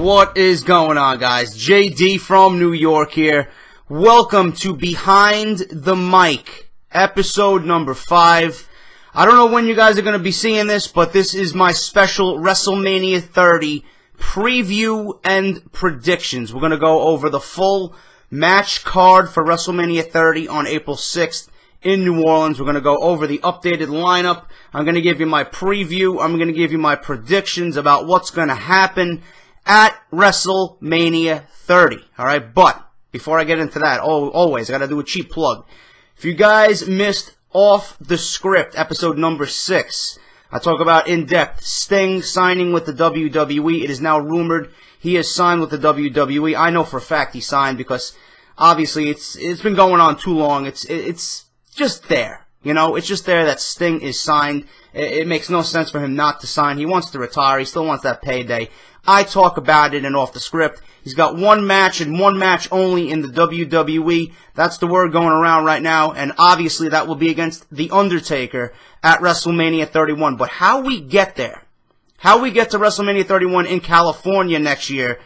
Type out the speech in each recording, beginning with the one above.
What is going on, guys? JD from New York here. Welcome to Behind the Mic, episode number 5. I don't know when you guys are going to be seeing this, but this is my special Wrestlemania 30 preview and predictions. We're going to go over the full match card for Wrestlemania 30 on April 6th in New Orleans. We're going to go over the updated lineup. I'm going to give you my preview. I'm going to give you my predictions about what's going to happen at WrestleMania 30. Alright, but before I get into that, always, I got to do a cheap plug. If you guys missed Off the Script, episode number 6, I talk about in-depth Sting signing with the WWE. It is now rumored he has signed with the WWE. I know for a fact he signed because obviously it's been going on too long. It's just there. You know, it's just there that Sting is signed. It makes no sense for him not to sign. He wants to retire. He still wants that payday. I talk about it in Off the Script. He's got one match and one match only in the WWE. That's the word going around right now. And obviously that will be against The Undertaker at WrestleMania 31. But how we get there, how we get to WrestleMania 31 in California next year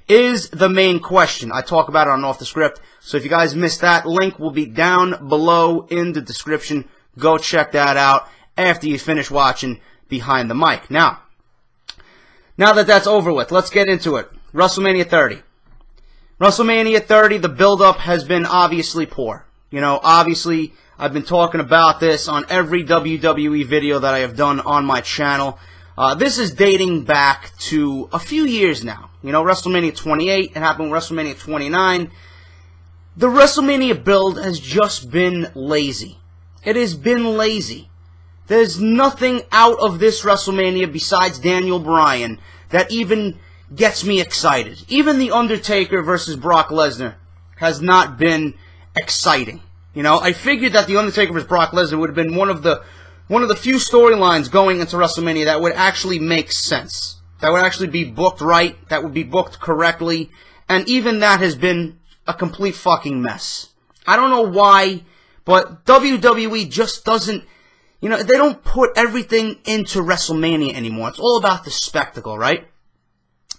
is the main question. I talk about it on Off the Script. So if you guys missed that, link will be down below in the description. Go check that out after you finish watching Behind the Mic. Now that that's over with, let's get into it. WrestleMania 30. WrestleMania 30, the build-up has been obviously poor. You know, obviously, I've been talking about this on every WWE video that I have done on my channel. This is dating back to a few years now. You know, WrestleMania 28, it happened with WrestleMania 29. The WrestleMania build has just been lazy. It has been lazy. There's nothing out of this WrestleMania besides Daniel Bryan that even gets me excited. Even The Undertaker versus Brock Lesnar has not been exciting. You know, I figured that The Undertaker versus Brock Lesnar would have been one of the few storylines going into WrestleMania that would actually make sense. That would actually be booked right, that would be booked correctly, and even that has been a complete fucking mess. I don't know why, but WWE just doesn't, you know, they don't put everything into WrestleMania anymore. It's all about the spectacle, right?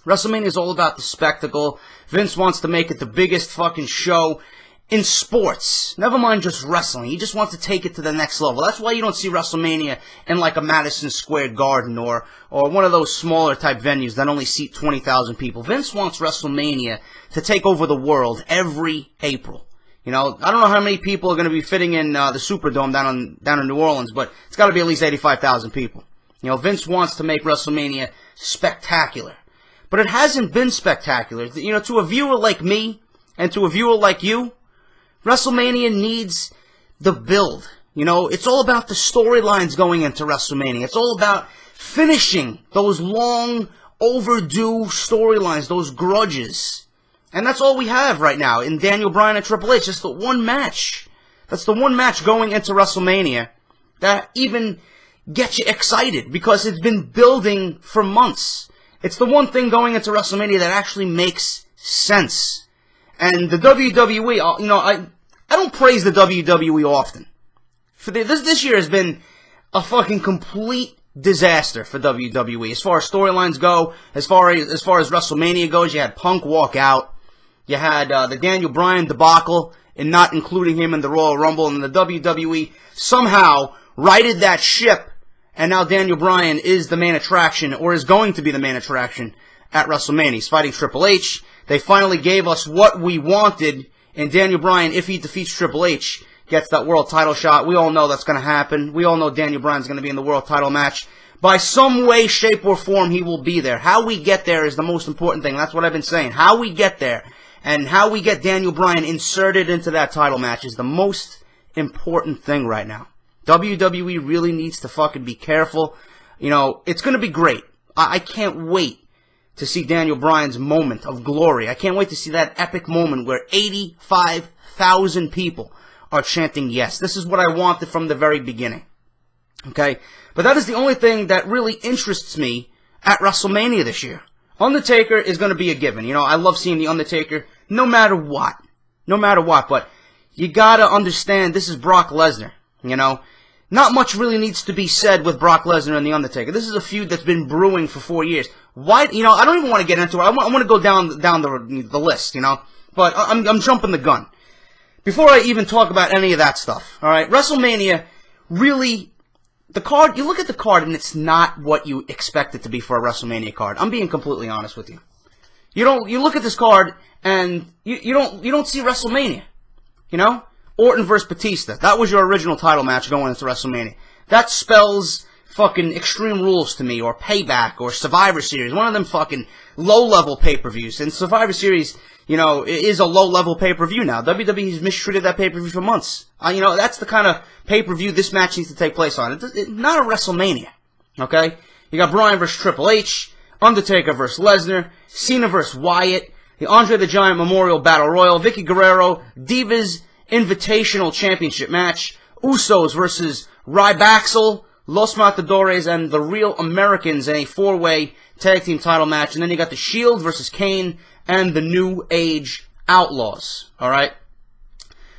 WrestleMania is all about the spectacle. Vince wants to make it the biggest fucking show in sports. Never mind just wrestling. He just wants to take it to the next level. That's why you don't see WrestleMania in like a Madison Square Garden or one of those smaller type venues that only seat 20,000 people. Vince wants WrestleMania to take over the world every April. You know, I don't know how many people are going to be fitting in the Superdome down in New Orleans, but it's got to be at least 85,000 people. You know, Vince wants to make WrestleMania spectacular. But it hasn't been spectacular. You know, to a viewer like me and to a viewer like you, WrestleMania needs the build. You know, it's all about the storylines going into WrestleMania. It's all about finishing those long overdue storylines, those grudges. And that's all we have right now in Daniel Bryan and Triple H. Just the one match. That's the one match going into WrestleMania that even gets you excited because it's been building for months. It's the one thing going into WrestleMania that actually makes sense. And the WWE, you know, I don't praise the WWE often. This year has been a fucking complete disaster for WWE. As far as storylines go, as far as WrestleMania goes, you had Punk walk out. You had the Daniel Bryan debacle and not including him in the Royal Rumble, and the WWE somehow righted that ship, and now Daniel Bryan is the main attraction, or is going to be the main attraction at WrestleMania. He's fighting Triple H. They finally gave us what we wanted, and Daniel Bryan, if he defeats Triple H, gets that world title shot. We all know that's going to happen. We all know Daniel Bryan's going to be in the world title match. By some way, shape, or form, he will be there. How we get there is the most important thing. That's what I've been saying. How we get there and how we get Daniel Bryan inserted into that title match is the most important thing right now. WWE really needs to fucking be careful. You know, it's going to be great. I can't wait to see Daniel Bryan's moment of glory. I can't wait to see that epic moment where 85,000 people are chanting yes. This is what I wanted from the very beginning. Okay? But that is the only thing that really interests me at WrestleMania this year. Undertaker is going to be a given. You know, I love seeing The Undertaker no matter what. No matter what. But you got to understand this is Brock Lesnar. You know, not much really needs to be said with Brock Lesnar and The Undertaker. This is a feud that's been brewing for 4 years. Why, you know, I don't even want to get into it. I want to go down the list, you know. But I'm jumping the gun. Before I even talk about any of that stuff, all right, WrestleMania really, the card, you look at the card and it's not what you expect it to be for a WrestleMania card. I'm being completely honest with you. You look at this card and you don't see WrestleMania, you know? Orton versus Batista. That was your original title match going into WrestleMania. That spells fucking Extreme Rules to me, or Payback, or Survivor Series. One of them fucking low-level pay-per-views. And Survivor Series, you know, is a low-level pay-per-view now. WWE's mistreated that pay-per-view for months. You know, that's the kind of pay-per-view this match needs to take place on. It's not a WrestleMania, okay? You got Bryan versus Triple H, Undertaker versus Lesnar, Cena versus Wyatt, the Andre the Giant Memorial Battle Royal, Vicky Guerrero, Divas Invitational Championship match, Usos versus Rybaxel, Los Matadores, and the Real Americans in a 4-way tag team title match. And then you got the Shield versus Kane and the New Age Outlaws. Alright?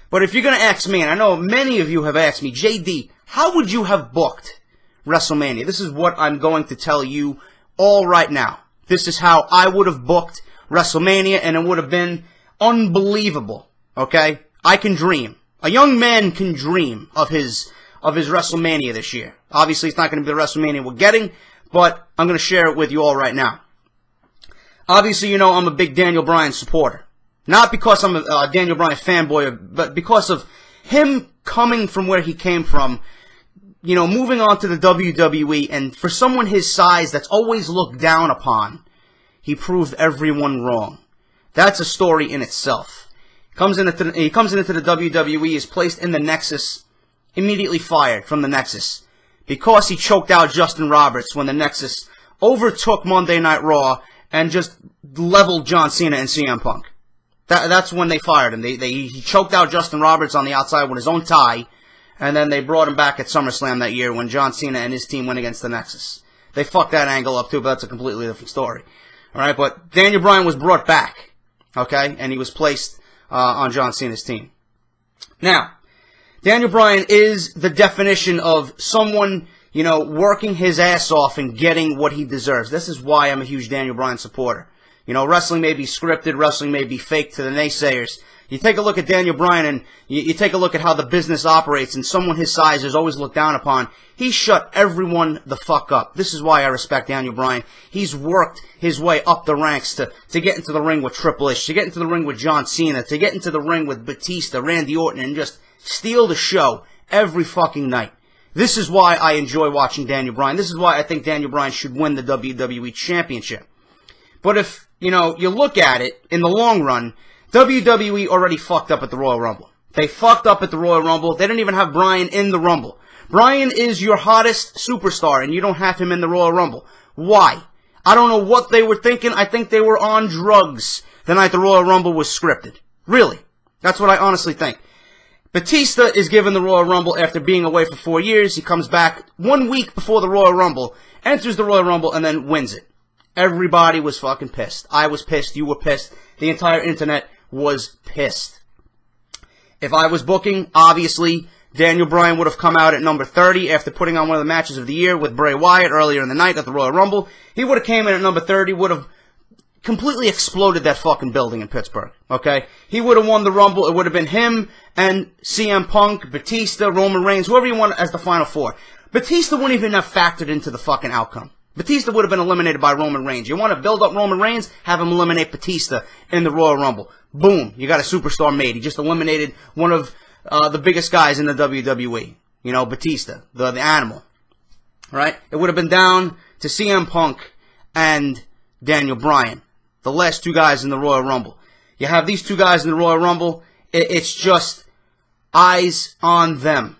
But if you're going to ask me, and I know many of you have asked me, JD, how would you have booked WrestleMania? This is what I'm going to tell you all right now. This is how I would have booked WrestleMania, and it would have been unbelievable. Okay? I can dream. A young man can dream of his WrestleMania this year. Obviously, it's not going to be the WrestleMania we're getting, but I'm going to share it with you all right now. Obviously, you know I'm a big Daniel Bryan supporter. Not because I'm a Daniel Bryan fanboy, but because of him coming from where he came from, you know, moving on to the WWE, and for someone his size that's always looked down upon, he proved everyone wrong. That's a story in itself. He comes into the WWE, is placed in the Nexus, immediately fired from the Nexus because he choked out Justin Roberts when the Nexus overtook Monday Night Raw and just leveled John Cena and CM Punk. That's when they fired him. He choked out Justin Roberts on the outside with his own tie, and then they brought him back at SummerSlam that year when John Cena and his team went against the Nexus. They fucked that angle up too, but that's a completely different story. Alright, but Daniel Bryan was brought back, okay, and he was placed on John Cena's team. Now, Daniel Bryan is the definition of someone, you know, working his ass off and getting what he deserves. This is why I'm a huge Daniel Bryan supporter. You know, wrestling may be scripted, wrestling may be fake to the naysayers. You take a look at Daniel Bryan and you take a look at how the business operates, and someone his size is always looked down upon. He shut everyone the fuck up. This is why I respect Daniel Bryan. He's worked his way up the ranks to get into the ring with Triple H, to get into the ring with John Cena, to get into the ring with Batista, Randy Orton, and just steal the show every fucking night. This is why I enjoy watching Daniel Bryan. This is why I think Daniel Bryan should win the WWE Championship. But if, you know, you look at it in the long run, WWE already fucked up at the Royal Rumble. They fucked up at the Royal Rumble. They didn't even have Bryan in the Rumble. Bryan is your hottest superstar, and you don't have him in the Royal Rumble. Why? I don't know what they were thinking. I think they were on drugs the night the Royal Rumble was scripted. Really. That's what I honestly think. Batista is given the Royal Rumble after being away for 4 years. He comes back 1 week before the Royal Rumble, enters the Royal Rumble, and then wins it. Everybody was fucking pissed. I was pissed. You were pissed. The entire internet was pissed. If I was booking, obviously, Daniel Bryan would have come out at number 30 after putting on one of the matches of the year with Bray Wyatt earlier in the night at the Royal Rumble. He would have came in at number 30, would have completely exploded that fucking building in Pittsburgh, okay? He would have won the Rumble. It would have been him and CM Punk, Batista, Roman Reigns, whoever you want as the Final Four. Batista wouldn't even have factored into the fucking outcome. Batista would have been eliminated by Roman Reigns. You want to build up Roman Reigns? Have him eliminate Batista in the Royal Rumble. Boom. You got a superstar made. He just eliminated one of the biggest guys in the WWE. You know, Batista, the animal. Right? It would have been down to CM Punk and Daniel Bryan, the last two guys in the Royal Rumble. You have these two guys in the Royal Rumble. It's just eyes on them.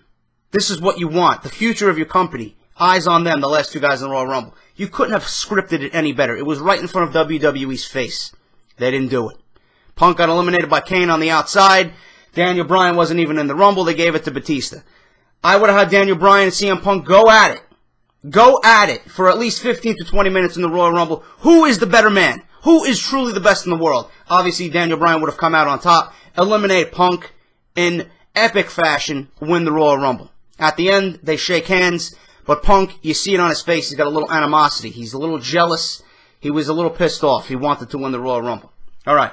This is what you want. The future of your company. Eyes on them, the last two guys in the Royal Rumble. You couldn't have scripted it any better. It was right in front of WWE's face. They didn't do it. Punk got eliminated by Kane on the outside. Daniel Bryan wasn't even in the Rumble. They gave it to Batista. I would have had Daniel Bryan and CM Punk go at it. Go at it for at least 15 to 20 minutes in the Royal Rumble. Who is the better man? Who is truly the best in the world? Obviously, Daniel Bryan would have come out on top, eliminate Punk in epic fashion, win the Royal Rumble. At the end, they shake hands, but Punk, you see it on his face, he's got a little animosity. He's a little jealous. He was a little pissed off. He wanted to win the Royal Rumble. Alright.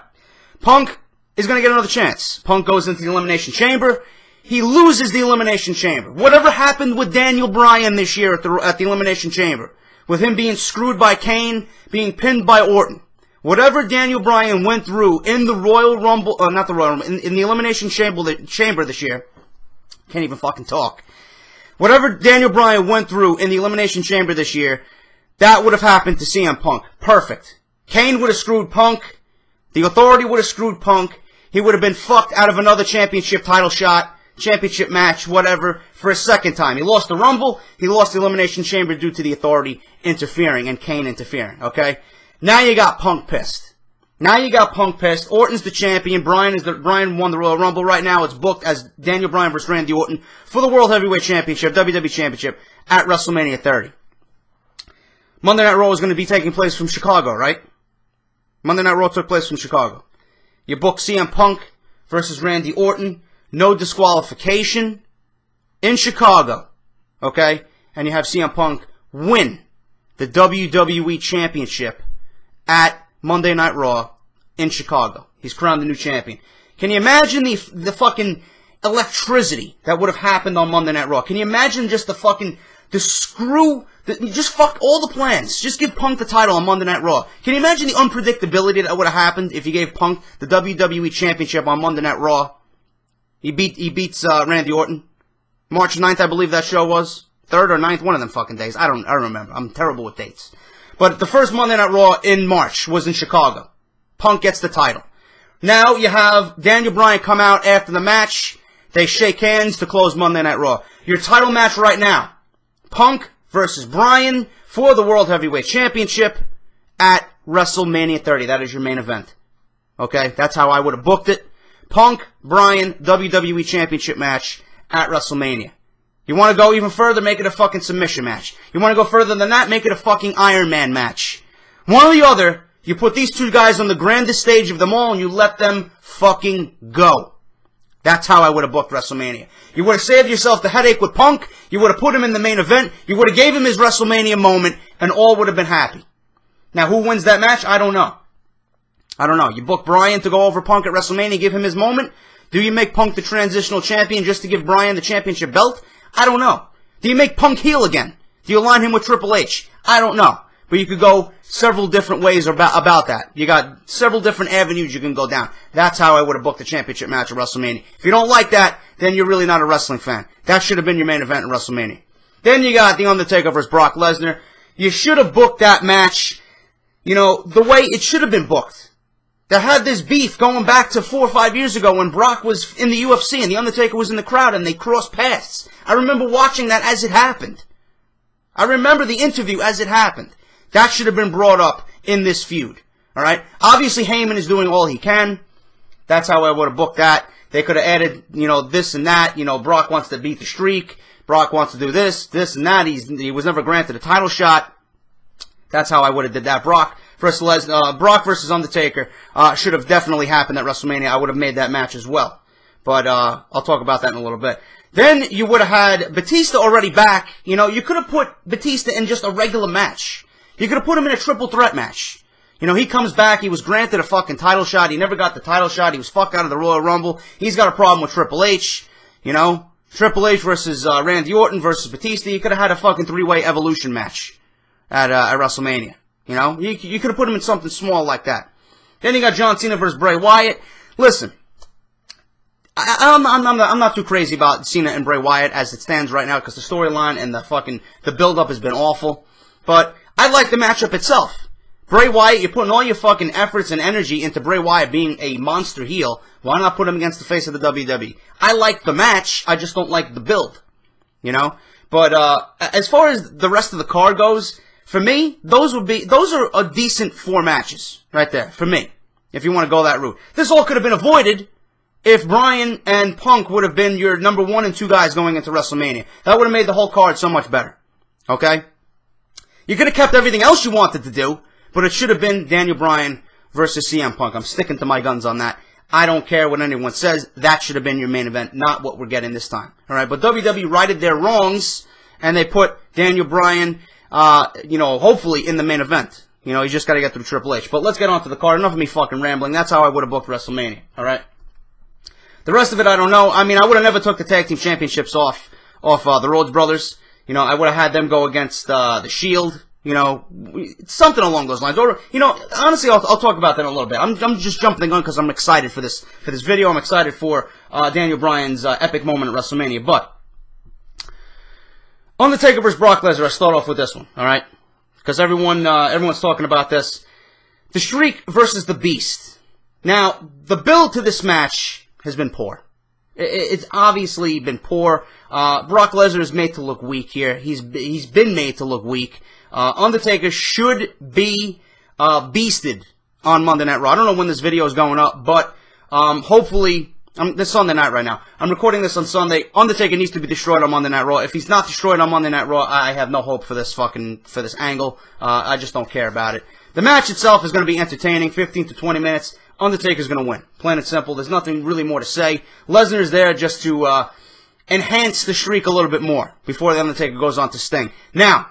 Punk is going to get another chance. Punk goes into the Elimination Chamber. He loses the Elimination Chamber. Whatever happened with Daniel Bryan this year at the Elimination Chamber, with him being screwed by Kane, being pinned by Orton, whatever Daniel Bryan went through in the Royal Rumble, not the Royal Rumble, in the Elimination Chamber this year, can't even fucking talk. Whatever Daniel Bryan went through in the Elimination Chamber this year, that would have happened to CM Punk. Perfect. Kane would have screwed Punk. The Authority would have screwed Punk. He would have been fucked out of another championship title shot, championship match, whatever, for a second time. He lost the Rumble. He lost the Elimination Chamber due to the Authority interfering and Kane interfering, okay? Now you got Punk pissed. Now you got Punk pissed. Orton's the champion. Bryan won the Royal Rumble. Right now it's booked as Daniel Bryan versus Randy Orton for the World Heavyweight Championship, WWE Championship, at WrestleMania 30. Monday Night Raw is going to be taking place from Chicago, right? Monday Night Raw took place from Chicago. You book CM Punk versus Randy Orton. No disqualification in Chicago, okay? And you have CM Punk win the WWE Championship at Monday Night Raw in Chicago. He's crowned the new champion. Can you imagine the fucking electricity that would have happened on Monday Night Raw? Can you imagine just just fuck all the plans. Just give Punk the title on Monday Night Raw. Can you imagine the unpredictability that would have happened if you gave Punk the WWE Championship on Monday Night Raw? He beats Randy Orton. March 9th, I believe that show was. 3rd or 9th, one of them fucking days. I don't remember. I'm terrible with dates. But the first Monday Night Raw in March was in Chicago. Punk gets the title. Now you have Daniel Bryan come out after the match. They shake hands to close Monday Night Raw. Your title match right now. Punk versus Bryan for the World Heavyweight Championship at WrestleMania 30. That is your main event. Okay? That's how I would have booked it. Punk, Bryan, WWE Championship match at WrestleMania. You want to go even further, make it a fucking submission match. You want to go further than that, make it a fucking Iron Man match. One or the other, you put these two guys on the grandest stage of them all and you let them fucking go. That's how I would have booked WrestleMania. You would have saved yourself the headache with Punk, you would have put him in the main event, you would have gave him his WrestleMania moment, and all would have been happy. Now, who wins that match? I don't know. I don't know. You book Bryan to go over Punk at WrestleMania, give him his moment? Do you make Punk the transitional champion just to give Bryan the championship belt? I don't know. Do you make Punk heel again? Do you align him with Triple H? I don't know. But you could go several different ways about that. You got several different avenues you can go down. That's how I would have booked the championship match at WrestleMania. If you don't like that, then you're really not a wrestling fan. That should have been your main event at WrestleMania. Then you got The Undertaker versus Brock Lesnar. You should have booked that match, you know, the way it should have been booked. They had this beef going back to 4 or 5 years ago when Brock was in the UFC and The Undertaker was in the crowd and they crossed paths. I remember watching that as it happened. I remember the interview as it happened. That should have been brought up in this feud. Alright? Obviously, Heyman is doing all he can. That's how I would have booked that. They could have added, you know, this and that. You know, Brock wants to beat the streak. Brock wants to do this and that. He was never granted a title shot. That's how I would have did that. Brock versus Undertaker should have definitely happened at WrestleMania. I would have made that match as well. But I'll talk about that in a little bit. Then you would have had Batista already back. You know, you could have put Batista in just a regular match. You could have put him in a triple threat match. You know, he comes back. He was granted a fucking title shot. He never got the title shot. He was fucked out of the Royal Rumble. He's got a problem with Triple H. You know, Triple H versus Randy Orton versus Batista. You could have had a fucking three-way evolution match at WrestleMania. You know, you could have put him in something small like that. Then you got John Cena versus Bray Wyatt. Listen, I'm not too crazy about Cena and Bray Wyatt as it stands right now because the storyline and the build-up has been awful. But I like the matchup itself. Bray Wyatt, you're putting all your fucking efforts and energy into Bray Wyatt being a monster heel. Why not put him against the face of the WWE? I like the match. I just don't like the build. You know? But as far as the rest of the card goes, for me, those are a decent 4 matches right there, for me, if you want to go that route. This all could have been avoided if Bryan and Punk would have been your number 1 and 2 guys going into WrestleMania. That would have made the whole card so much better. Okay? You could have kept everything else you wanted to do, but it should have been Daniel Bryan versus CM Punk. I'm sticking to my guns on that. I don't care what anyone says. That should have been your main event, not what we're getting this time. All right, but WWE righted their wrongs, and they put Daniel Bryan, hopefully in the main event. You just got to get through Triple H. But let's get on to the card. Enough of me fucking rambling. That's how I would have booked WrestleMania. All right. The rest of it, I don't know. I mean, I would have never took the Tag Team Championships off the Rhodes Brothers. I would have had them go against the Shield. Something along those lines. Or, honestly, I'll talk about that in a little bit. I'm just jumping the gun because I'm excited for this video. I'm excited for Daniel Bryan's epic moment at WrestleMania. But Undertaker versus Brock Lesnar. I start off with this one. All right, because everyone's talking about this. The Streak versus the Beast. Now, the build to this match has been poor. It's obviously been poor. Brock Lesnar is made to look weak here. He's been made to look weak. Undertaker should be beasted on Monday Night Raw. I don't know when this video is going up, but hopefully, this Sunday night right now. I'm recording this on Sunday. Undertaker needs to be destroyed on Monday Night Raw. If he's not destroyed on Monday Night Raw, I have no hope for this angle. I just don't care about it. The match itself is going to be entertaining, 15 to 20 minutes. Undertaker's going to win. Plain and simple. There's nothing really more to say. Lesnar's there just to enhance the streak a little bit more before the Undertaker goes on to Sting. Now,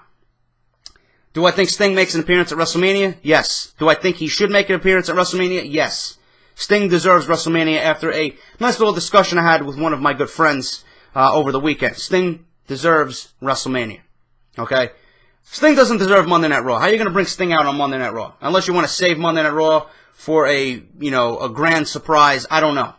do I think Sting makes an appearance at WrestleMania? Yes. Do I think he should make an appearance at WrestleMania? Yes. Sting deserves WrestleMania after a nice little discussion I had with one of my good friends over the weekend. Sting deserves WrestleMania. Okay? Sting doesn't deserve Monday Night Raw. How are you going to bring Sting out on Monday Night Raw? Unless you want to save Monday Night Raw for a grand surprise. I don't know.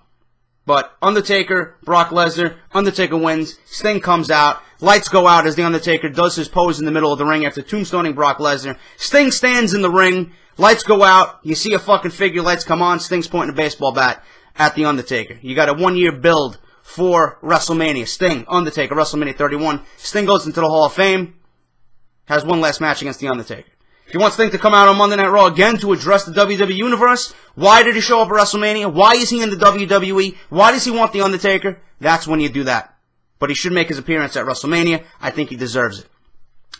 But Undertaker, Brock Lesnar, Undertaker wins, Sting comes out, lights go out as the Undertaker does his pose in the middle of the ring after tombstoning Brock Lesnar. Sting stands in the ring, lights go out, you see a fucking figure, lights come on, Sting's pointing a baseball bat at the Undertaker. You got a 1-year build for WrestleMania. Sting, Undertaker, WrestleMania 31. Sting goes into the Hall of Fame, has one last match against the Undertaker. If you want Sting to come out on Monday Night Raw again to address the WWE Universe, why did he show up at WrestleMania? Why is he in the WWE? Why does he want the Undertaker? That's when you do that. But he should make his appearance at WrestleMania. I think he deserves it.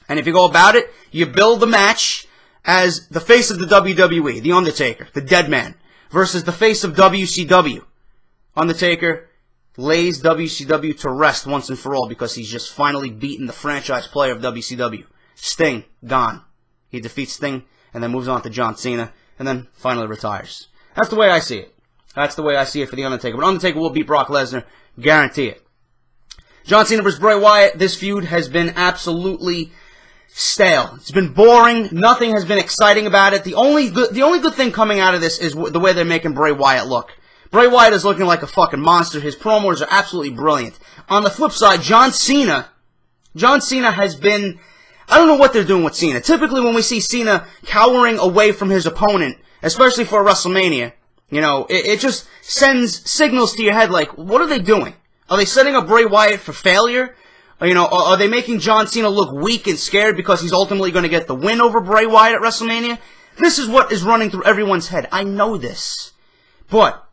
And if you go about it, you build the match as the face of the WWE, the Undertaker, the dead man, versus the face of WCW. Undertaker lays WCW to rest once and for all because he's just finally beaten the franchise player of WCW. Sting, gone. He defeats Sting, and then moves on to John Cena, and then finally retires. That's the way I see it. That's the way I see it for The Undertaker. But Undertaker will beat Brock Lesnar. Guarantee it. John Cena versus Bray Wyatt. This feud has been absolutely stale. It's been boring. Nothing has been exciting about it. The only good thing coming out of this is the way they're making Bray Wyatt look. Bray Wyatt is looking like a fucking monster. His promos are absolutely brilliant. On the flip side, John Cena has been... I don't know what they're doing with Cena. Typically, when we see Cena cowering away from his opponent, especially for WrestleMania, it just sends signals to your head like, what are they doing? Are they setting up Bray Wyatt for failure? Are they making John Cena look weak and scared because he's ultimately going to get the win over Bray Wyatt at WrestleMania? This is what is running through everyone's head. I know this. But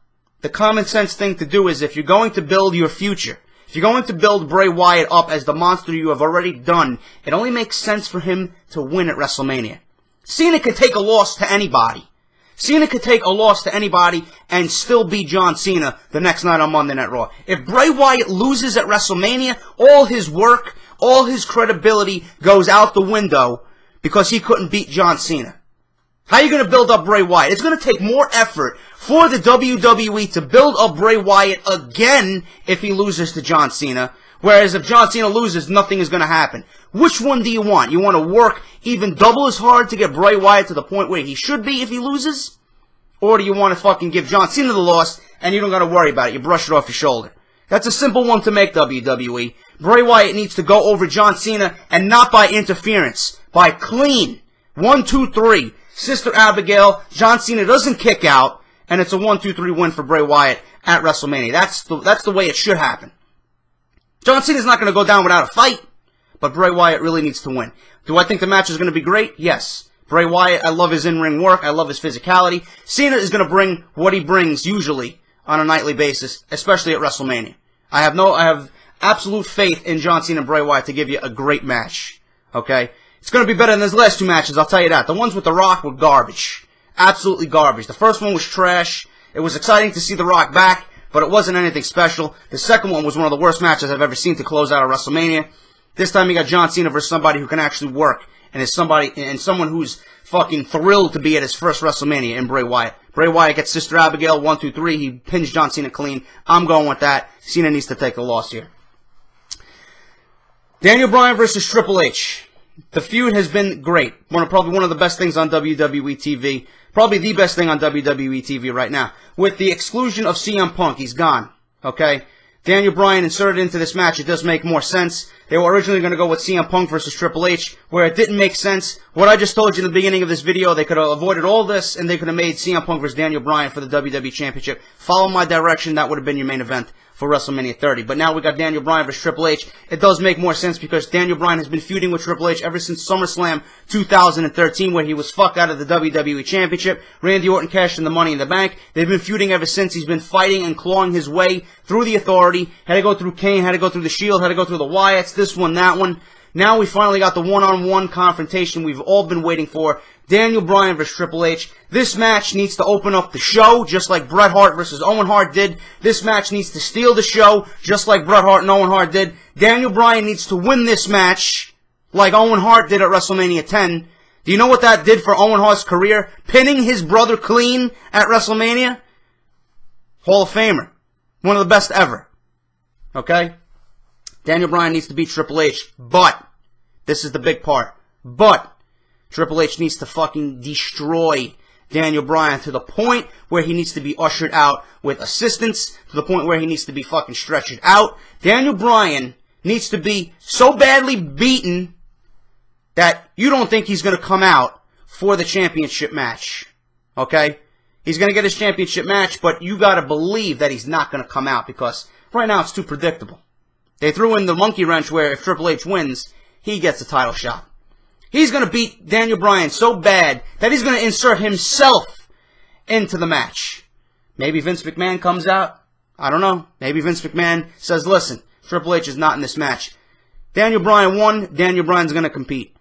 the common sense thing to do is if you're going to build your future, if you're going to build Bray Wyatt up as the monster you have already done, it only makes sense for him to win at WrestleMania. Cena could take a loss to anybody. Cena could take a loss to anybody and still beat John Cena the next night on Monday Night Raw. If Bray Wyatt loses at WrestleMania, all his work, all his credibility goes out the window because he couldn't beat John Cena. How are you going to build up Bray Wyatt? It's going to take more effort for the WWE to build up Bray Wyatt again if he loses to John Cena. Whereas if John Cena loses, nothing is going to happen. Which one do you want? You want to work even double as hard to get Bray Wyatt to the point where he should be if he loses? Or do you want to fucking give John Cena the loss and you don't got to worry about it? You brush it off your shoulder. That's a simple one to make, WWE. Bray Wyatt needs to go over John Cena and not by interference. By clean. 1, 2, 3. Sister Abigail, John Cena doesn't kick out, and it's a 1-2-3 win for Bray Wyatt at WrestleMania. That's the way it should happen. John Cena's not going to go down without a fight, but Bray Wyatt really needs to win. Do I think the match is going to be great? Yes. Bray Wyatt, I love his in-ring work. I love his physicality. Cena is going to bring what he brings usually on a nightly basis, especially at WrestleMania. I have absolute faith in John Cena and Bray Wyatt to give you a great match. Okay? It's going to be better than his last two matches, I'll tell you that. The ones with The Rock were garbage. Absolutely garbage. The first one was trash. It was exciting to see The Rock back, but it wasn't anything special. The second one was one of the worst matches I've ever seen to close out a WrestleMania. This time you got John Cena versus somebody who can actually work, and is someone who's fucking thrilled to be at his first WrestleMania in Bray Wyatt. Bray Wyatt gets Sister Abigail, 1, 2, 3. He pins John Cena clean. I'm going with that. Cena needs to take the loss here. Daniel Bryan versus Triple H. The feud has been great. Probably one of the best things on WWE TV. Probably the best thing on WWE TV right now. With the exclusion of CM Punk. He's gone. Okay? Daniel Bryan inserted into this match. It does make more sense. They were originally going to go with CM Punk versus Triple H, where it didn't make sense. What I just told you in the beginning of this video, they could have avoided all this, and they could have made CM Punk versus Daniel Bryan for the WWE Championship. Follow my direction. That would have been your main event for WrestleMania 30. But now we got Daniel Bryan versus Triple H. It does make more sense because Daniel Bryan has been feuding with Triple H ever since SummerSlam 2013, where he was fucked out of the WWE Championship. Randy Orton cashed in the Money in the Bank. They've been feuding ever since. He's been fighting and clawing his way through the Authority. Had to go through Kane, had to go through the Shield, had to go through the Wyatts, this one, that one. Now we finally got the one-on-one confrontation we've all been waiting for. Daniel Bryan versus Triple H. This match needs to open up the show, just like Bret Hart versus Owen Hart did. This match needs to steal the show, just like Bret Hart and Owen Hart did. Daniel Bryan needs to win this match, like Owen Hart did at WrestleMania 10. Do you know what that did for Owen Hart's career? Pinning his brother clean at WrestleMania? Hall of Famer. One of the best ever. Okay? Daniel Bryan needs to beat Triple H, but, this is the big part, but, Triple H needs to fucking destroy Daniel Bryan to the point where he needs to be ushered out with assistance, to the point where he needs to be fucking stretched out. Daniel Bryan needs to be so badly beaten that you don't think he's going to come out for the championship match. Okay? He's going to get his championship match, but you got to believe that he's not going to come out because right now it's too predictable. They threw in the monkey wrench where if Triple H wins, he gets a title shot. He's going to beat Daniel Bryan so bad that he's going to insert himself into the match. Maybe Vince McMahon comes out. I don't know. Maybe Vince McMahon says, listen, Triple H is not in this match. Daniel Bryan won. Daniel Bryan's going to compete.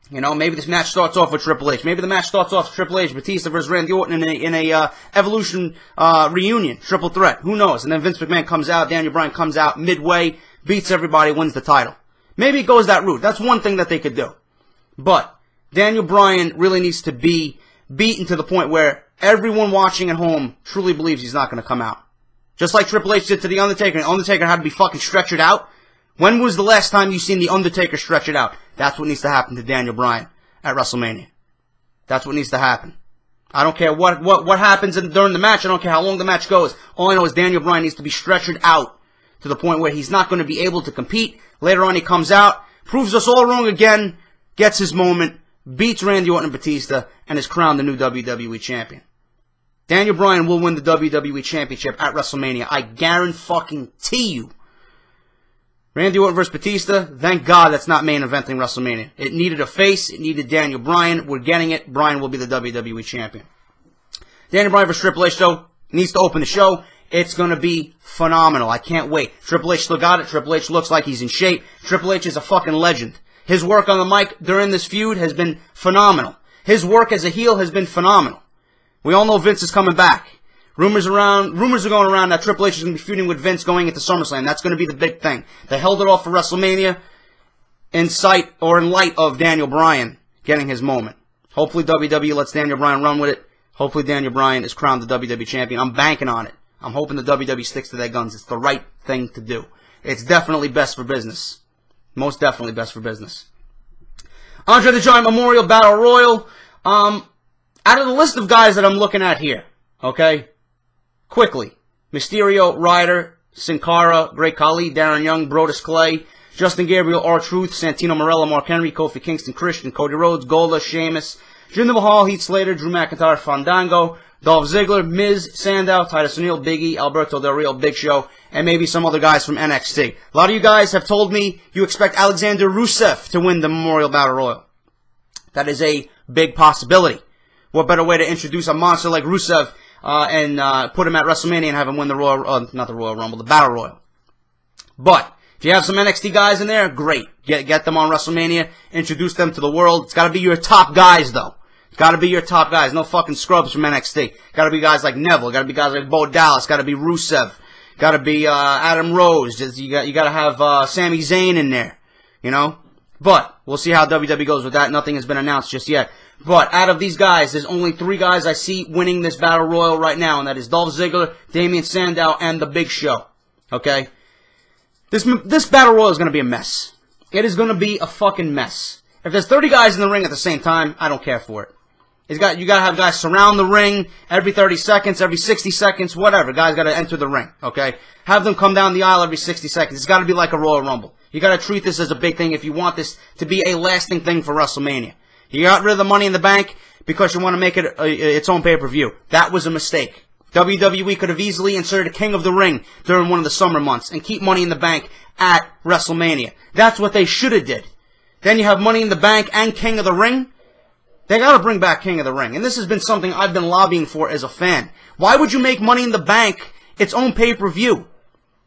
You know, maybe this match starts off with Triple H. Maybe the match starts off with Triple H, Batista versus Randy Orton in a Evolution reunion, triple threat. Who knows? And then Vince McMahon comes out, Daniel Bryan comes out midway, beats everybody, wins the title. Maybe it goes that route. That's one thing that they could do. But Daniel Bryan really needs to be beaten to the point where everyone watching at home truly believes he's not going to come out. Just like Triple H did to The Undertaker, and Undertaker had to be fucking stretchered out. When was the last time you seen The Undertaker stretch it out? That's what needs to happen to Daniel Bryan at WrestleMania. That's what needs to happen. I don't care what happens during the match. I don't care how long the match goes. All I know is Daniel Bryan needs to be stretchered out to the point where he's not going to be able to compete. Later on he comes out, proves us all wrong again, gets his moment, beats Randy Orton and Batista, and is crowned the new WWE Champion. Daniel Bryan will win the WWE Championship at WrestleMania. I guarantee you. Randy Orton versus Batista, thank God that's not main eventing WrestleMania. It needed a face, it needed Daniel Bryan. We're getting it. Bryan will be the WWE Champion. Daniel Bryan versus Triple H, though, needs to open the show. It's going to be phenomenal. I can't wait. Triple H still got it. Triple H looks like he's in shape. Triple H is a fucking legend. His work on the mic during this feud has been phenomenal. His work as a heel has been phenomenal. We all know Vince is coming back. Rumors are going around that Triple H is going to be feuding with Vince going into SummerSlam. That's going to be the big thing. They held it off for WrestleMania in sight or in light of Daniel Bryan getting his moment. Hopefully WWE lets Daniel Bryan run with it. Hopefully Daniel Bryan is crowned the WWE Champion. I'm banking on it. I'm hoping the WWE sticks to their guns. It's the right thing to do. It's definitely best for business. Most definitely best for business. Andre the Giant Memorial Battle Royal. Out of the list of guys that I'm looking at here, okay? Quickly, Mysterio, Ryder, Sin Cara, Great Khali, Darren Young, Brodus Clay, Justin Gabriel, R-Truth, Santino Marella, Mark Henry, Kofi Kingston, Christian, Cody Rhodes, Golda, Sheamus, Jinder Mahal, Heath Slater, Drew McIntyre, Fandango, Dolph Ziggler, Miz, Sandow, Titus O'Neil, Big E, Alberto Del Rio, Big Show, and maybe some other guys from NXT. A lot of you guys have told me you expect Alexander Rusev to win the Memorial Battle Royal. That is a big possibility. What better way to introduce a monster like Rusev and put him at WrestleMania and have him win the not the Royal Rumble, the Battle Royal. But if you have some NXT guys in there, great. Get them on WrestleMania, introduce them to the world. It's got to be your top guys, though. Gotta be your top guys. No fucking scrubs from NXT. Gotta be guys like Neville. Gotta be guys like Bo Dallas. Gotta be Rusev. Gotta be Adam Rose. You gotta have Sami Zayn in there. You know? But we'll see how WWE goes with that. Nothing has been announced just yet. But out of these guys, there's only 3 guys I see winning this Battle Royal right now, and that is Dolph Ziggler, Damien Sandow, and The Big Show. Okay? This Battle Royal is going to be a mess. It is going to be a fucking mess. If there's 30 guys in the ring at the same time, I don't care for it. You got to have guys surround the ring every 30 seconds, every 60 seconds, whatever. Guys got to enter the ring, okay? Have them come down the aisle every 60 seconds. It's got to be like a Royal Rumble. You got to treat this as a big thing if you want this to be a lasting thing for WrestleMania. You got rid of the Money in the Bank because you want to make it its own pay-per-view. That was a mistake. WWE could have easily inserted King of the Ring during one of the summer months and keep Money in the Bank at WrestleMania. That's what they should have did. Then you have Money in the Bank and King of the Ring. They got to bring back King of the Ring. And this has been something I've been lobbying for as a fan. Why would you make Money in the Bank its own pay-per-view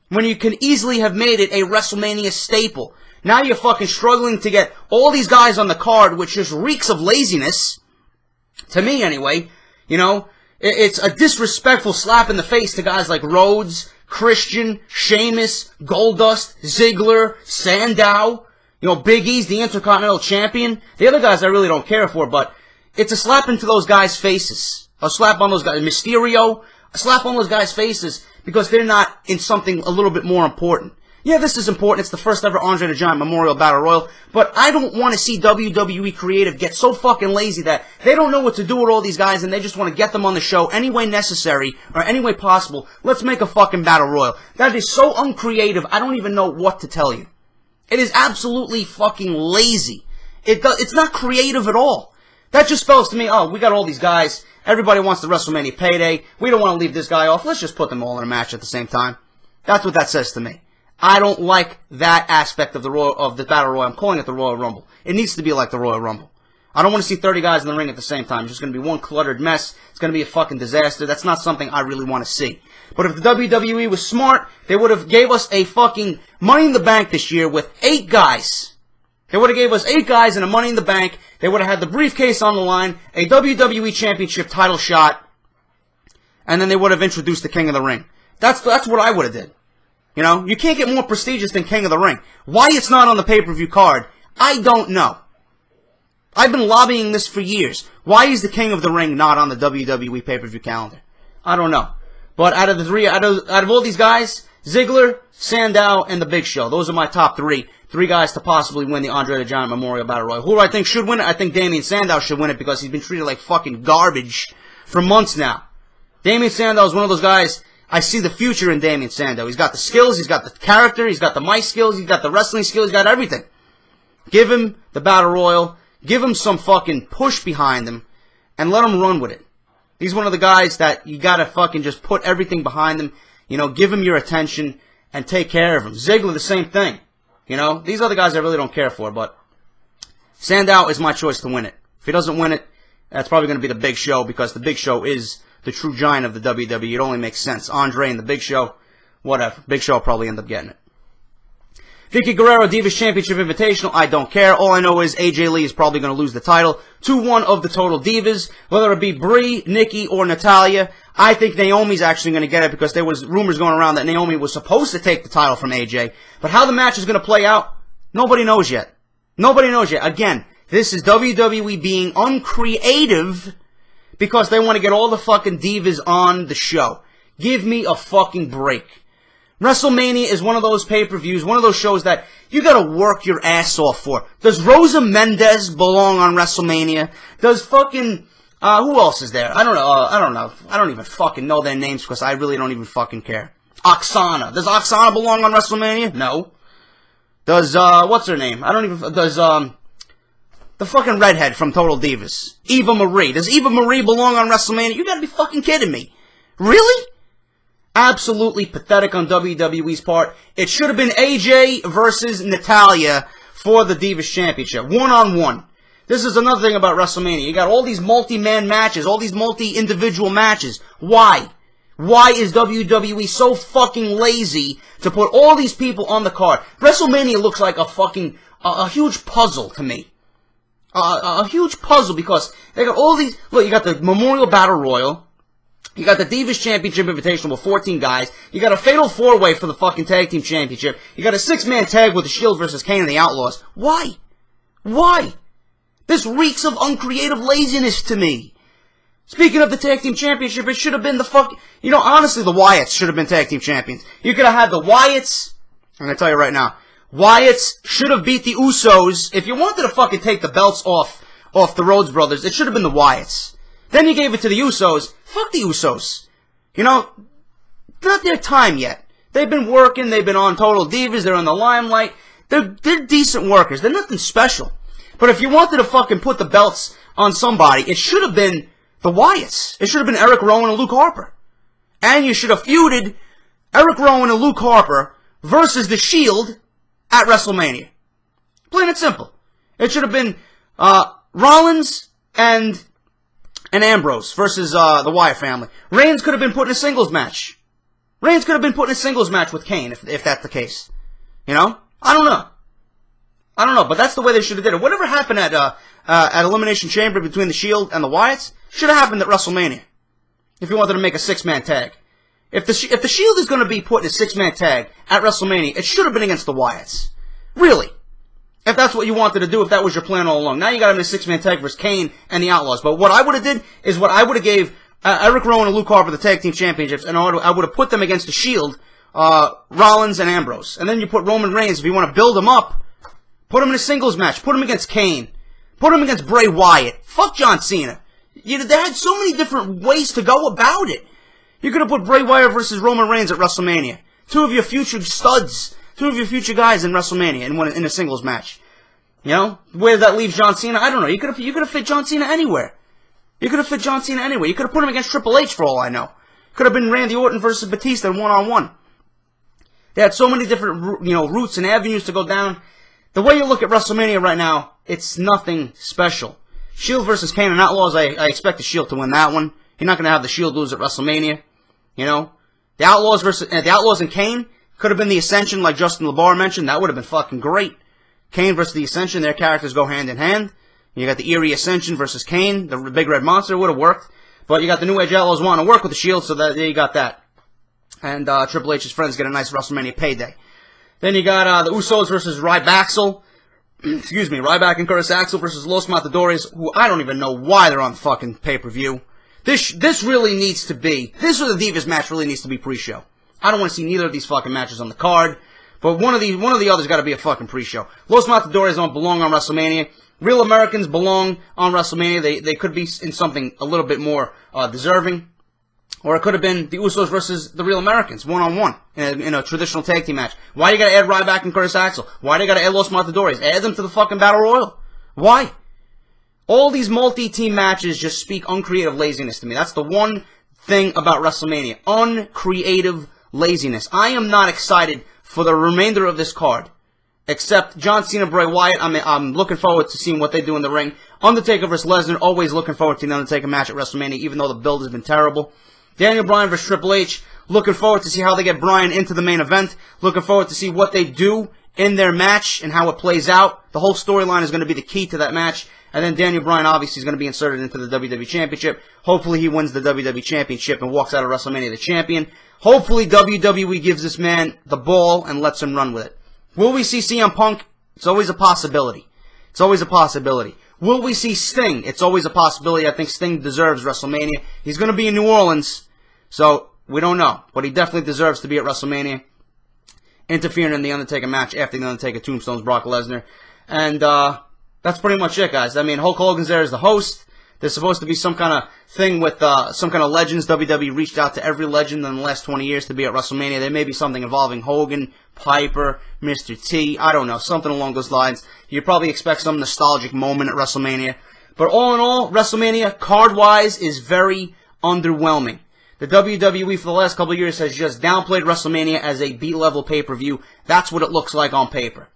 when you can easily have made it a WrestleMania staple? Now you're fucking struggling to get all these guys on the card, which just reeks of laziness. To me, anyway. You know, it's a disrespectful slap in the face to guys like Rhodes, Christian, Sheamus, Goldust, Ziggler, Sandow. You know, Big E's the Intercontinental Champion. The other guys I really don't care for, but it's a slap into those guys' faces. A slap on those guys. Mysterio, a slap on those guys' faces because they're not in something a little bit more important. Yeah, this is important. It's the first ever Andre the Giant Memorial Battle Royal. But I don't want to see WWE Creative get so fucking lazy that they don't know what to do with all these guys and they just want to get them on the show any way necessary or any way possible. Let's make a fucking Battle Royal. That is so uncreative, I don't even know what to tell you. It is absolutely fucking lazy. It's not creative at all. That just spells to me, oh, we got all these guys. Everybody wants the WrestleMania payday. We don't want to leave this guy off. Let's just put them all in a match at the same time. That's what that says to me. I don't like that aspect of the Battle Royal. I'm calling it the Royal Rumble. It needs to be like the Royal Rumble. I don't want to see 30 guys in the ring at the same time. It's just going to be one cluttered mess. It's going to be a fucking disaster. That's not something I really want to see. But if the WWE was smart, they would have gave us a fucking Money in the Bank this year with 8 guys. They would have gave us 8 guys and a Money in the Bank. They would have had the briefcase on the line, a WWE Championship title shot, and then they would have introduced the King of the Ring. That's what I would have did. You know, you can't get more prestigious than King of the Ring. Why it's not on the pay-per-view card, I don't know. I've been lobbying this for years. Why is the King of the Ring not on the WWE pay-per-view calendar? I don't know. But out of all these guys, Ziggler, Sandow, and The Big Show. Those are my top 3. 3 guys to possibly win the Andre the Giant Memorial Battle Royal. Who do I think should win it? I think Damien Sandow should win it because he's been treated like fucking garbage for months now. Damien Sandow is one of those guys. I see the future in Damien Sandow. He's got the skills, he's got the character, he's got the mic skills, he's got the wrestling skills, he's got everything. Give him the Battle Royal, give him some fucking push behind him, and let him run with it. He's one of the guys that you gotta fucking just put everything behind him, you know, give him your attention, and take care of him. Ziggler, the same thing. You know, these other guys I really don't care for, but Sandow is my choice to win it. If he doesn't win it, that's probably going to be the Big Show because the Big Show is the true giant of the WWE. It only makes sense. Andre and the Big Show, whatever. Big Show will probably end up getting it. Vicky Guerrero, Divas Championship Invitational, I don't care. All I know is AJ Lee is probably going to lose the title to one of the Total Divas, whether it be Brie, Nikki, or Natalya. I think Naomi's actually going to get it because there was rumors going around that Naomi was supposed to take the title from AJ. But how the match is going to play out, nobody knows yet. Nobody knows yet. Again, this is WWE being uncreative because they want to get all the fucking divas on the show. Give me a fucking break. WrestleMania is one of those pay-per-views, one of those shows that you gotta work your ass off for. Does Rosa Mendez belong on WrestleMania? Does fucking, who else is there? I don't know. I don't even fucking know their names because I really don't even fucking care. Oksana. Does Oksana belong on WrestleMania? No. Does, what's her name? Does, the fucking redhead from Total Divas. Eva Marie. Does Eva Marie belong on WrestleMania? You gotta be fucking kidding me. Really? Absolutely pathetic on WWE's part. It should have been AJ versus Natalya for the Divas Championship. One-on-one. This is another thing about WrestleMania. You got all these multi-man matches, all these multi-individual matches. Why? Why is WWE so fucking lazy to put all these people on the card? WrestleMania looks like a fucking, a huge puzzle to me. a huge puzzle because they got all these. Look, you got the Memorial Battle Royal. You got the Divas Championship Invitational with 14 guys. You got a Fatal 4-Way for the fucking Tag Team Championship. You got a 6-man tag with the Shield versus Kane and the Outlaws. Why? Why? This reeks of uncreative laziness to me. Speaking of the Tag Team Championship, it should have been the fuck... You know, honestly, the Wyatts should have been Tag Team Champions. You could have had the Wyatts... I'm gonna tell you right now. Wyatts should have beat the Usos. If you wanted to fucking take the belts off the Rhodes Brothers, it should have been the Wyatts. Then you gave it to the Usos. Fuck the Usos. You know, not their time yet. They've been working. They've been on Total Divas. They're in the limelight. They're decent workers. They're nothing special. But if you wanted to fucking put the belts on somebody, it should have been the Wyatts. It should have been Eric Rowan and Luke Harper. And you should have feuded Eric Rowan and Luke Harper versus the Shield at WrestleMania. Plain and simple. It should have been Rollins and Ambrose versus the Wyatt family. Reigns could have been put in a singles match. Reigns could have been put in a singles match with Kane, if that's the case. You know? I don't know, but that's the way they should have did it. Whatever happened at Elimination Chamber between the Shield and the Wyatts should have happened at WrestleMania. If you wanted to make a 6-man tag. If the Shield is going to be put in a 6-man tag at WrestleMania, it should have been against the Wyatts. Really. If that's what you wanted to do, if that was your plan all along. Now you got him in a 6-man tag versus Kane and the Outlaws. But what I would have did is what I would have gave Eric Rowan and Luke Harper the Tag Team Championships, and I would have put them against the Shield, Rollins and Ambrose. And then you put Roman Reigns, if you want to build him up, put him in a singles match. Put him against Kane. Put him against Bray Wyatt. Fuck John Cena. They had so many different ways to go about it. You could have put Bray Wyatt versus Roman Reigns at WrestleMania. Two of your future studs. Two of your future guys in WrestleMania in a singles match. You know? Where that leaves John Cena, I don't know. You could have fit John Cena anywhere. You could have fit John Cena anywhere. You could have put him against Triple H for all I know. Could have been Randy Orton versus Batista in one-on-one. They had so many different, routes and avenues to go down. The way you look at WrestleMania right now, it's nothing special. Shield versus Kane and Outlaws, I expect the Shield to win that one. You're not going to have the Shield lose at WrestleMania. You know? The Outlaws and Kane could have been the Ascension like Justin LaBar mentioned. That would have been fucking great. Kane versus the Ascension, their characters go hand in hand. You got the Eerie Ascension versus Kane, the Big Red Monster, would have worked. But you got the New Age Outlaws wanting to work with the Shield, so there you got that. And Triple H's friends get a nice WrestleMania payday. Then you got the Usos versus Rybaxel. Excuse me, Ryback and Curtis Axel versus Los Matadores, who I don't even know why they're on the fucking pay-per-view. This really needs to be, this or the Divas match really needs to be pre-show. I don't want to see neither of these fucking matches on the card. But one of the others got to be a fucking pre-show. Los Matadores don't belong on WrestleMania. Real Americans belong on WrestleMania. They could be in something a little bit more deserving. Or it could have been the Usos versus the Real Americans, one-on-one, in a traditional tag team match. Why you got to add Ryback and Curtis Axel? Why do you got to add Los Matadores? Add them to the fucking Battle Royal. Why? All these multi-team matches just speak uncreative laziness to me. That's the one thing about WrestleMania. Uncreative laziness. I am not excited for the remainder of this card. Except John Cena, Bray Wyatt, I'm looking forward to seeing what they do in the ring. Undertaker versus Lesnar, always looking forward to the Undertaker match at WrestleMania, even though the build has been terrible. Daniel Bryan versus Triple H, looking forward to see how they get Bryan into the main event. Looking forward to see what they do in their match and how it plays out. The whole storyline is going to be the key to that match. And then Daniel Bryan obviously is going to be inserted into the WWE Championship. Hopefully he wins the WWE Championship and walks out of WrestleMania the champion. Hopefully WWE gives this man the ball and lets him run with it. Will we see CM Punk? It's always a possibility. It's always a possibility. Will we see Sting? It's always a possibility. I think Sting deserves WrestleMania. He's going to be in New Orleans, so we don't know. But he definitely deserves to be at WrestleMania, interfering in the Undertaker match after the Undertaker tombstones Brock Lesnar. And that's pretty much it, guys. I mean, Hulk Hogan's there as the host. There's supposed to be some kind of thing with some kind of legends. WWE reached out to every legend in the last 20 years to be at WrestleMania. There may be something involving Hogan, Piper, Mr. T. I don't know. Something along those lines. You probably expect some nostalgic moment at WrestleMania. But all in all, WrestleMania, card-wise, is very underwhelming. The WWE for the last couple of years has just downplayed WrestleMania as a B-level pay-per-view. That's what it looks like on paper.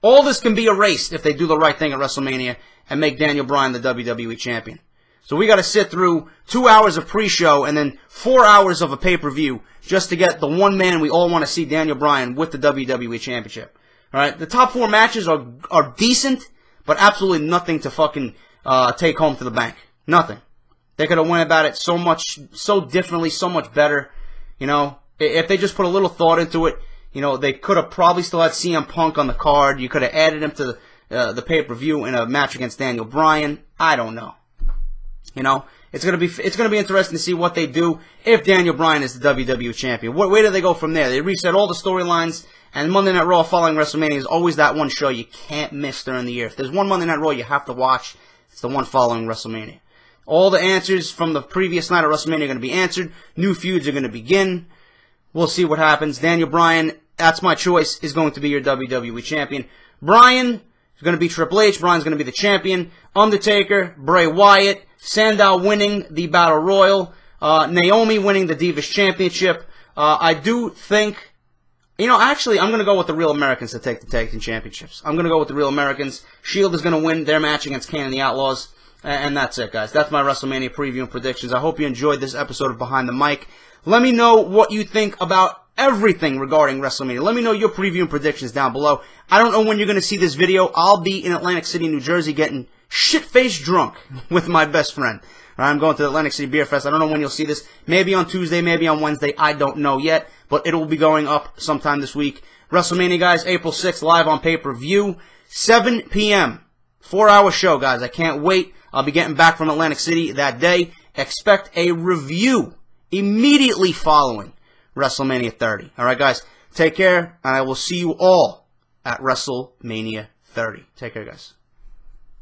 All this can be erased if they do the right thing at WrestleMania and make Daniel Bryan the WWE Champion. So we got to sit through 2 hours of pre-show and then 4 hours of a pay-per-view just to get the one man we all want to see, Daniel Bryan, with the WWE Championship. All right, the top 4 matches are decent, but absolutely nothing to fucking take home to the bank. Nothing. They could have went about it so differently, so much better. You know, if they just put a little thought into it, you know, they could have probably still had CM Punk on the card. You could have added him to the pay-per-view in a match against Daniel Bryan. I don't know. You know, it's gonna be interesting to see what they do if Daniel Bryan is the WWE champion. Where do they go from there? They reset all the storylines, and Monday Night Raw following WrestleMania is always that one show you can't miss during the year. If there's one Monday Night Raw you have to watch, it's the one following WrestleMania. All the answers from the previous night of WrestleMania are going to be answered. New feuds are going to begin. We'll see what happens. Daniel Bryan, that's my choice, is going to be your WWE champion. Bryan is going to be Triple H. Bryan's going to be the champion. Undertaker, Bray Wyatt, Sandow winning the Battle Royal. Naomi winning the Divas Championship. I do think, you know, actually, I'm going to go with the Real Americans to take the Tag Team Championships. I'm going to go with the Real Americans. Shield is going to win their match against Kane and the Outlaws. And that's it, guys. That's my WrestleMania preview and predictions. I hope you enjoyed this episode of Behind the Mic. Let me know what you think about everything regarding WrestleMania. Let me know your preview and predictions down below. I don't know when you're going to see this video. I'll be in Atlantic City, New Jersey, getting shit-faced drunk with my best friend. I'm going to the Atlantic City Beer Fest. I don't know when you'll see this. Maybe on Tuesday, maybe on Wednesday. I don't know yet, but it will be going up sometime this week. WrestleMania, guys, April 6th, live on pay-per-view, 7 p.m. 4-hour show, guys. I can't wait. I'll be getting back from Atlantic City that day. Expect a review immediately following WrestleMania 30. All right, guys, take care, and I will see you all at WrestleMania 30. Take care, guys.